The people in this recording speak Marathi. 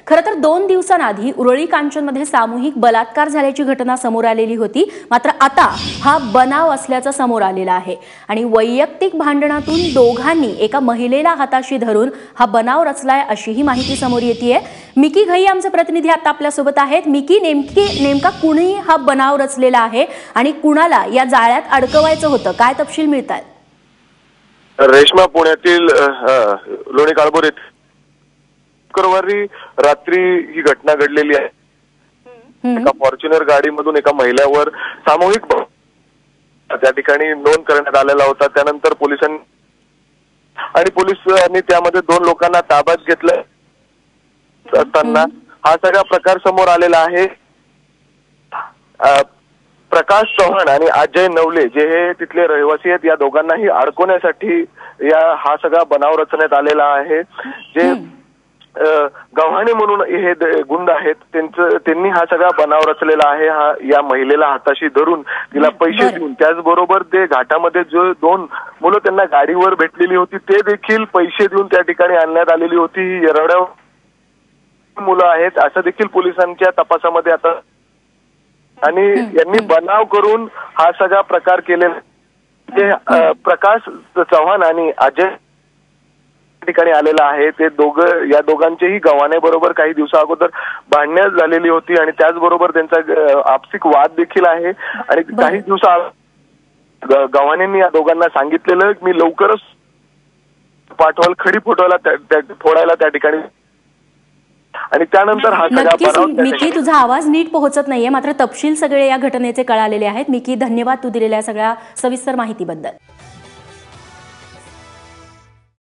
खरं तर 2 दिवसांआधी उरळी कांचनमध्ये सामूहिक बलात्कार झाल्याची घटना समोर आलेली होती। मात्र आता हा बनाव असल्याचं समोर आलेलं आहे आणि वैयक्तिक भांडणातून दोघांनी एका महिलेला हाताशी धरून हा बनाव रचलाय अशी ही माहिती समोर येतेय। मिकी घई आमचे प्रतिनिधी आता आपल्या सोबत आहेत। मिकी, नेमका कुणी हा बनाव रचलेला आहे आणि कुणाला या जाळ्यात अडकवायचं होतं, काय तपशील मिळतात? रेश्मा, पुण्यातील लोणी काळभोर येथे शुक्रवारी रात्री ही घटना घडलेली आहे। एका फॉर्च्युनर गाडीमधून एका महिलेवर सामूहिक त्या ठिकाणी नोंद करण्यात आलेला होता। त्यानंतर पोलिसांनी त्यामध्ये 2 लोकांना ताब्यात घेतलं असताना हा सगळा प्रकार समोर आलेला आहे। प्रकाश चव्हाण आणि अजय नवले जे हे तिथले रहिवासी आहेत, या दोघांनाही अडकवण्यासाठी हा सगळा बनाव रचण्यात आलेला आहे। जे गव्हाणे म्हणून हे गुंड आहेत, त्यांनी हा सगळा बनाव रचलेला आहे। या महिलेला हाताशी धरून तिला पैसे देऊन, त्याचबरोबर ते घाटामध्ये जो 2 मुलं त्यांना गाडीवर भेटलेली होती ते देखील पैसे देऊन त्या ठिकाणी आणण्यात आलेली होती। ही येरवड्या मुलं आहेत असं देखील पोलिसांच्या तपासामध्ये आता, आणि यांनी बनाव करून हा सगळा प्रकार केलेला। प्रकाश चव्हाण आणि अजय ठिकाणी आलेला आहे। ते या दोघांचेही गव्हाणे बरोबर काही दिवसा अगोदर भांडण झालेली होती आणि त्याचबरोबर त्यांचा आपसिक वाद देखील आहे। आणि काही दिवसा गव्हाणेंनी या दोघांना सांगितलेलं मी लवकरच पाठवाल खडी फोडायला त्या ठिकाणी, आणि त्यानंतर हा सगळा बनाव। मिकी, तुझा आवाज नीट पोहोचत नाहीये, मात्र तपशील सगळे या घटनेचे कळालेले आहेत। मिकी, धन्यवाद तू दिलेल्या सगळ्या सविस्तर माहितीबद्दल।